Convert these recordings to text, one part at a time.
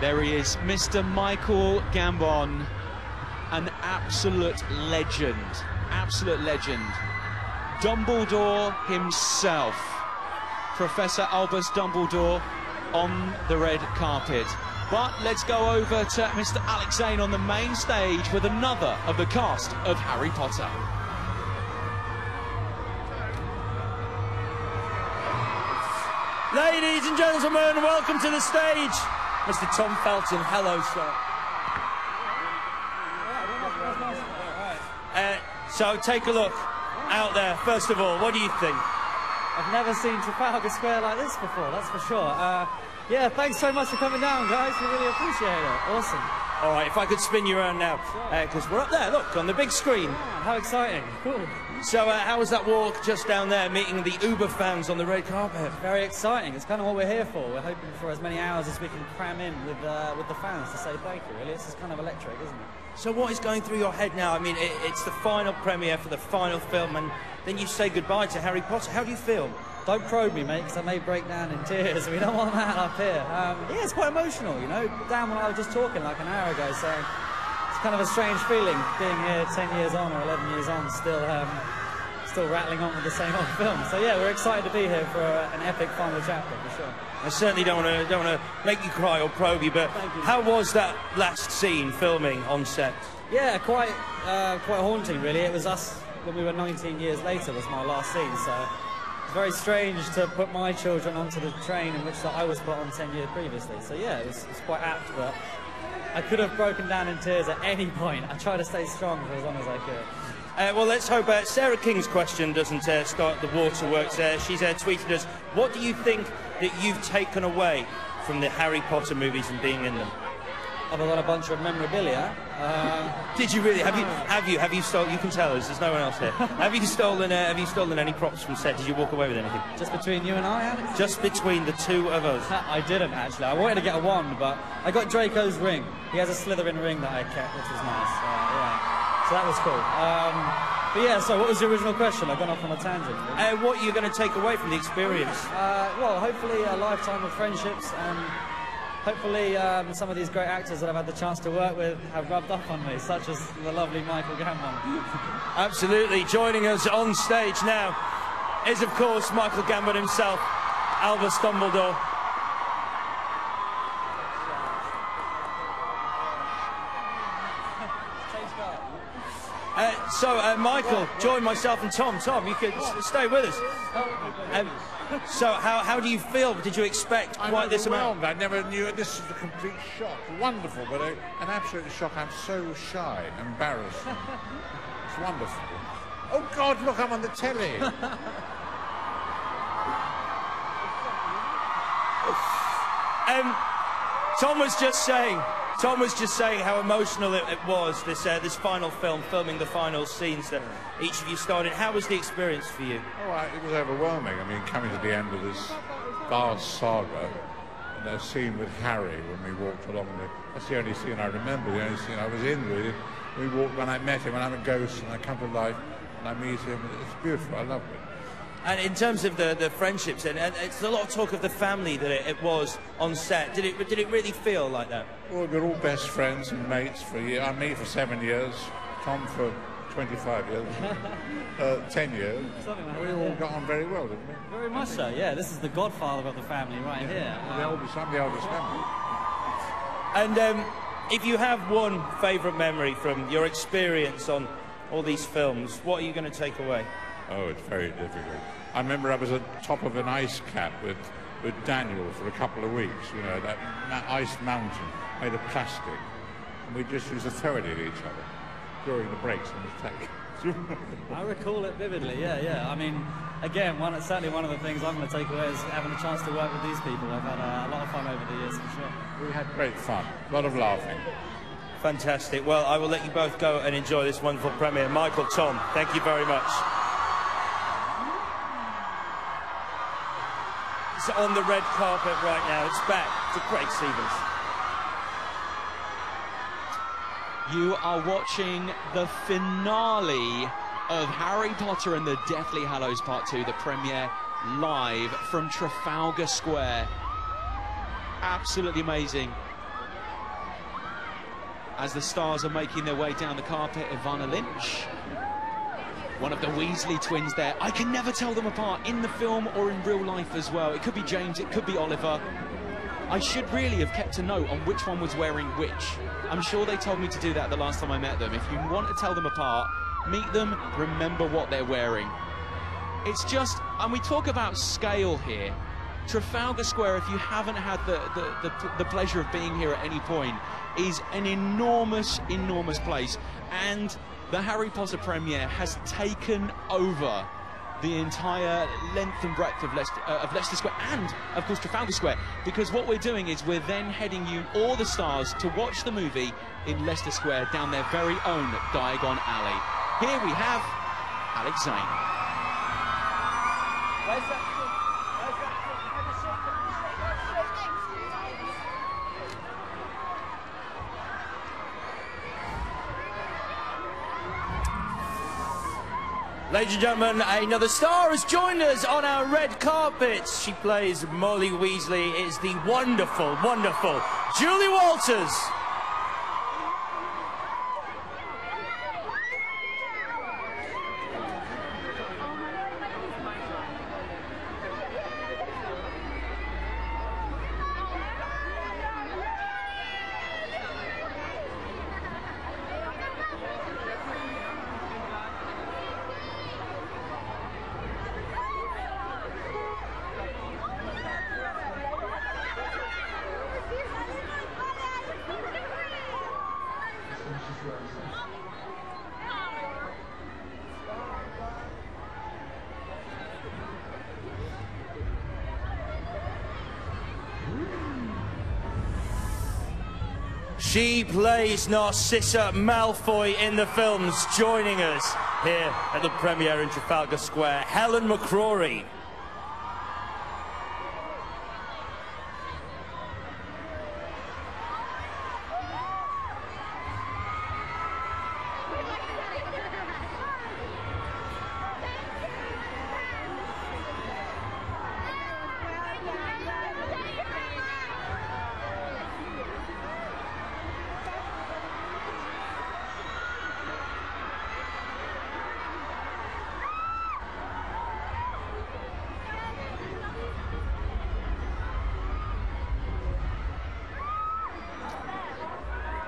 There he is, Mr. Michael Gambon, an absolute legend, absolute legend. Dumbledore himself, Professor Albus Dumbledore on the red carpet. But let's go over to Mr. Alex Zane on the main stage with another of the cast of Harry Potter. Ladies and gentlemen, welcome to the stage, Mr. Tom Felton. Hello, sir. So take a look out there. First of all, what do you think? I've never seen Trafalgar Square like this before, that's for sure. Yeah, thanks so much for coming down, guys. We really appreciate it. Awesome. All right, if I could spin you around now, because we're up there, look, on the big screen. How exciting. Cool. So how was that walk just down there, meeting the Uber fans on the red carpet? Very exciting. It's kind of what we're here for. We're hoping for as many hours as we can cram in with the fans to say thank you, really. It's just kind of electric, isn't it? So what is going through your head now? I mean, it's the final premiere for the final film, and then you say goodbye to Harry Potter. How do you feel? Don't probe me, mate, because I may break down in tears. We don't want that up here. Yeah, it's quite emotional, you know. Damn, when I was just talking like an hour ago, so it's kind of a strange feeling being here 10 years on or 11 years on, still rattling on with the same old film. So yeah, we're excited to be here for an epic final chapter, for sure. I certainly don't want to make you cry or probe you, but how was that last scene filming on set? Yeah, quite haunting, really. It was us when we were 19 years later was my last scene, so it's very strange to put my children onto the train in which I was put on 10 years previously. So yeah, it's quite apt, but I could have broken down in tears at any point. I tried to stay strong for as long as I could. Well, let's hope Sarah King's question doesn't start the waterworks. She's tweeted us, what do you think that you've taken away from the Harry Potter movies and being in them? I've got a bunch of memorabilia. Did you really? Have you stolen? You can tell us. There's no one else here. Have you stolen any props from set? Did you walk away with anything? Just between you and I, Alex? Just between the two of us. I didn't actually. I wanted to get a wand, but I got Draco's ring. He has a Slytherin ring that I kept, which was nice. Yeah. So that was cool. But yeah, so what was the original question? I've gone off on a tangent. What are you going to take away from the experience? Well, hopefully a lifetime of friendships, and hopefully some of these great actors that I've had the chance to work with have rubbed off on me, such as the lovely Michael Gambon. Absolutely. Joining us on stage now is, of course, Michael Gambon himself, Albus Dumbledore. Michael, join myself and Tom. Tom, you could stay with us. So, how do you feel? Did you expect quite this amount? I never knew it. This is a complete shock. Wonderful, but an absolute shock. I'm so shy, embarrassed. It's wonderful. Oh, God, look, I'm on the telly. Tom was just saying how emotional it was, this final film, filming the final scenes that each of you starred in. How was the experience for you? Oh, it was overwhelming. I mean, coming to the end of this vast saga, and that scene with Harry when we walked along, that's the only scene I remember, the only scene I was in, really. We walked when I met him, and I'm a ghost, and I come to life, and I meet him. It's beautiful. I love it. And in terms of the friendships, and it's a lot of talk of the family that it was on set. Did it really feel like that? Well, we're all best friends and mates for a year. Me for 7 years, Tom for 25 years, 10 years. We all got on very well, didn't we? Very much so, yeah. This is the godfather of the family right here. I'm the oldest family. And if you have one favourite memory from your experience on all these films, what are you going to take away? Oh, it's very difficult. I remember I was at the top of an ice cap with Daniel for a couple of weeks, you know, that ice mountain made of plastic. And we just used to throw it at each other during the breaks on the take. I recall it vividly, yeah. I mean, again, certainly one of the things I'm going to take away is having a chance to work with these people. I've had a lot of fun over the years, for sure. We had great fun, a lot of laughing. Fantastic. Well, I will let you both go and enjoy this wonderful premiere. Michael, Tom, thank you very much. It's on the red carpet right now. It's back to Craig Stevens. You are watching the finale of Harry Potter and the Deathly Hallows Part 2, the premiere, live from Trafalgar Square. Absolutely amazing. as the stars are making their way down the carpet. Evanna Lynch, one of the Weasley twins there. I can never tell them apart in the film or in real life as well. It could be James, it could be Oliver. I should really have kept a note on which one was wearing which. I'm sure they told me to do that the last time I met them. If you want to tell them apart, meet them, remember what they're wearing. It's just, and we talk about scale here. Trafalgar Square, if you haven't had the pleasure of being here at any point, is an enormous, enormous place. And the Harry Potter premiere has taken over the entire length and breadth of Leicester Square and, of course, Trafalgar Square, because what we're doing is we're then heading you, all the stars, to watch the movie in Leicester Square down their very own Diagon Alley. Here we have Alex Zane. Ladies and gentlemen, another star has joined us on our red carpet. She plays Molly Weasley. It's the wonderful, wonderful Julie Walters. She plays Narcissa Malfoy in the films, joining us here at the premiere in Trafalgar Square, Helen McCrory.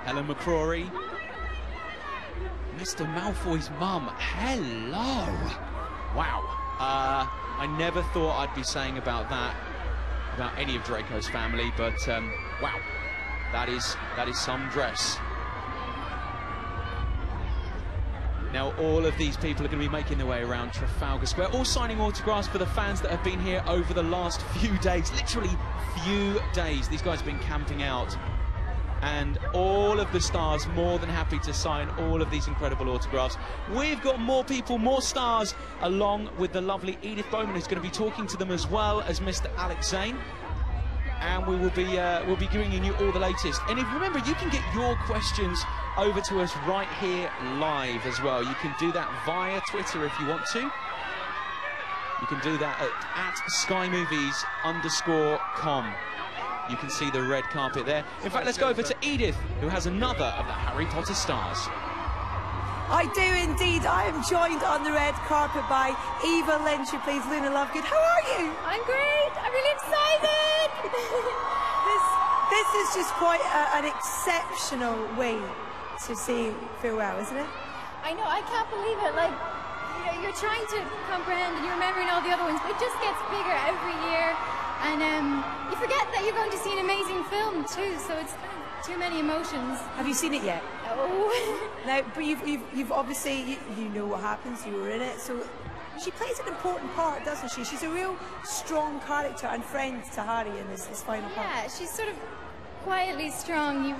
Helen McCrory, Mr. Malfoy's mum. Hello. Wow. I never thought I'd be saying about that, about any of Draco's family, but wow, that is some dress. Now all of these people are going to be making their way around Trafalgar Square, all signing autographs for the fans that have been here over the last few days, literally few days. These guys have been camping out. And all of the stars more than happy to sign all of these incredible autographs. We've got more people, more stars, along with the lovely Edith Bowman, who's going to be talking to them as well as Mr. Alex Zane. And we will be we'll be bringing you all the latest. And if remember, you can get your questions over to us right here live as well. You can do that via Twitter if you want to. You can do that at SkyMovies_com. You can see the red carpet there. In fact, let's go over to Edith, who has another of the Harry Potter stars. I do indeed. I am joined on the red carpet by Eva Lynch, who plays Luna Lovegood. How are you? I'm great. I'm really excited. This is just quite an exceptional way to say farewell, isn't it? I know. I can't believe it. Like, you're trying to comprehend and you're remembering all the other ones, but it just gets bigger every year. And you forget that you're going to see an amazing film too, so it's too many emotions. Have you seen it yet? No. No, but you've obviously, you know what happens, you were in it, so she plays an important part, doesn't she? She's a real strong character and friend to Harry in this final part. Yeah, she's sort of quietly strong.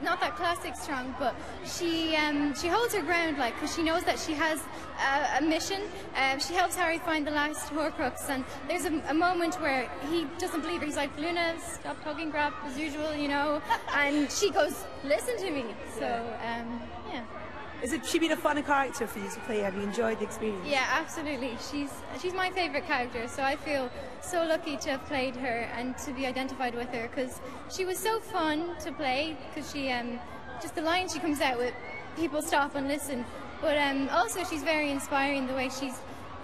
Not that classic strong, but she holds her ground, like, because she knows that she has a mission. She helps Harry find the last Horcrux, and there's a moment where he doesn't believe her. He's like, Luna, stop hugging Grab as usual, you know, and she goes, listen to me. So, yeah. Has she been a fun character for you to play? Have you enjoyed the experience? Yeah, absolutely. She's my favourite character, so I feel so lucky to have played her and to be identified with her, because she was so fun to play, because she just the line she comes out with, people stop and listen. But also she's very inspiring, the way she's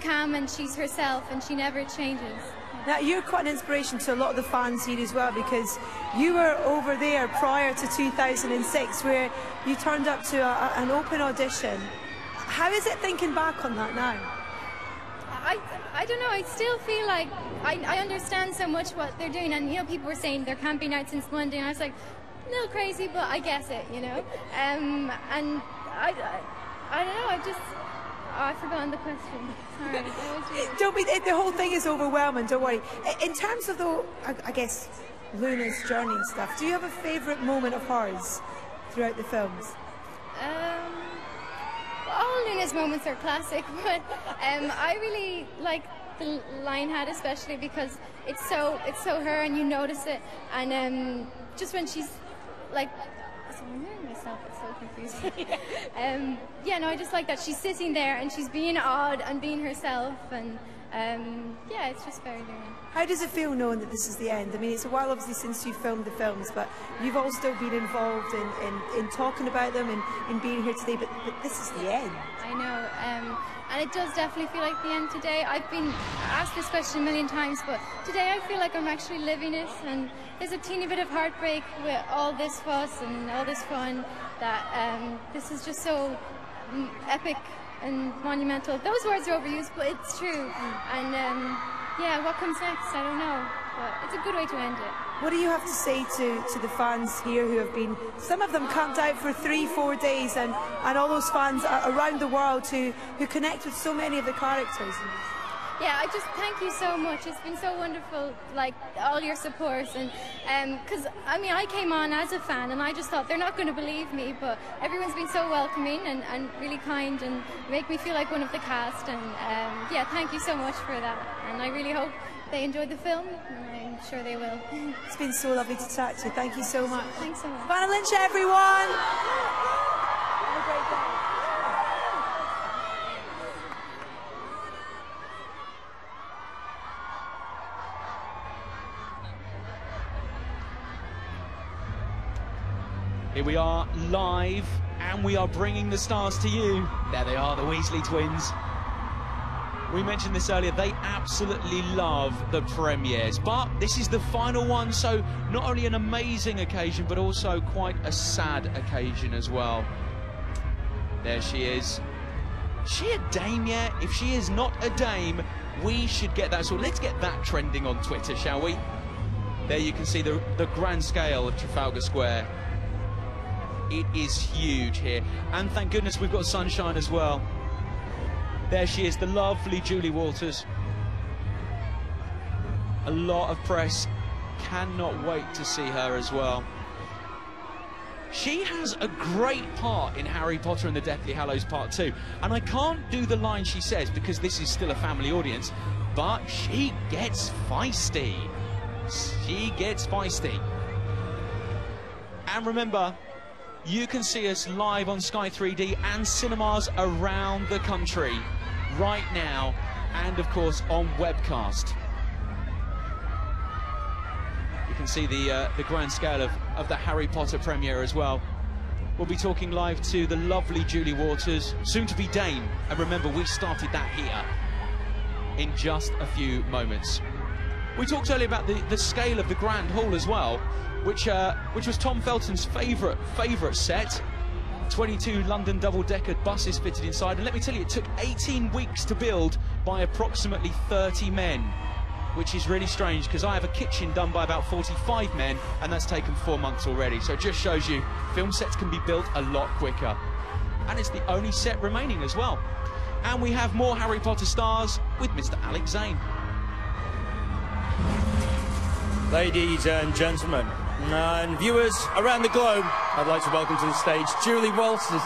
calm and she's herself and she never changes. Now, you're quite an inspiration to a lot of the fans here as well, because you were over there prior to 2006 where you turned up to an open audition. How is it thinking back on that now? I don't know, I still feel like I understand so much what they're doing, and you know, people were saying they're camping out since Monday, and I was like, a little crazy, but I guess it, you know. And I don't know, I've forgotten the question. Sorry. Don't be, the whole thing is overwhelming, don't worry. In terms of, though, I guess, Luna's journey and stuff, do you have a favourite moment of hers throughout the films? All Luna's moments are classic, but I really like the Lionheart, especially because it's so her, and you notice it, and just when she's like, I'm hearing myself, it's so confusing. Yeah, no, I just like that she's sitting there and she's being odd and being herself, and yeah, it's just very Luna. How does it feel knowing that this is the end? I mean, it's a while obviously since you filmed the films, but you've all still been involved in talking about them and in being here today, but this is the end. I know, and it does definitely feel like the end today. I've been asked this question a million times, but today I feel like I'm actually living it, and there's a teeny bit of heartbreak with all this fuss and all this fun, that this is just so epic and monumental. Those words are overused, but it's true. And yeah, what comes next, I don't know, but it's a good way to end it. What do you have to say to the fans here who have been, some of them camped out for 3-4 days, and all those fans around the world who connect with so many of the characters? Yeah, I just thank you so much. It's been so wonderful, like, all your support, and because I mean, I came on as a fan and I just thought they're not going to believe me, but everyone's been so welcoming and really kind and make me feel like one of the cast, and yeah, thank you so much for that, and I really hope they enjoyed the film, and I'm sure they will. It's been so lovely to chat to you. Thank you so much. Thanks so much. Vanna Lynch, everyone! Have a great day. Here we are live, and we are bringing the stars to you. There they are, the Weasley twins. We mentioned this earlier, they absolutely love the premieres, but this is the final one, so not only an amazing occasion, but also quite a sad occasion as well. There she is. Is she a dame yet? If she is not a dame, we should get that. So let's get that trending on Twitter, shall we? There you can see the grand scale of Trafalgar Square. It is huge here, and thank goodness we've got sunshine as well. There she is, the lovely Julie Walters. A lot of press cannot wait to see her as well. She has a great part in Harry Potter and the Deathly Hallows Part 2, and I can't do the line she says because this is still a family audience, but she gets feisty. She gets feisty. And remember, you can see us live on Sky 3D and cinemas around the country right now, and of course on webcast. You can see the grand scale of the Harry Potter premiere as well. We'll be talking live to the lovely Julie Walters, soon to be Dame, and remember, we started that here in just a few moments. We talked earlier about the scale of the Grand Hall as well, which was Tom Felton's favourite set. 22 London double-decker buses fitted inside, and let me tell you, it took 18 weeks to build by approximately 30 men, which is really strange because I have a kitchen done by about 45 men, and that's taken 4 months already. So it just shows you film sets can be built a lot quicker, and it's the only set remaining as well. And we have more Harry Potter stars with Mr. Alex Zane. Ladies and gentlemen, and viewers around the globe, I'd like to welcome to the stage Julie Walters.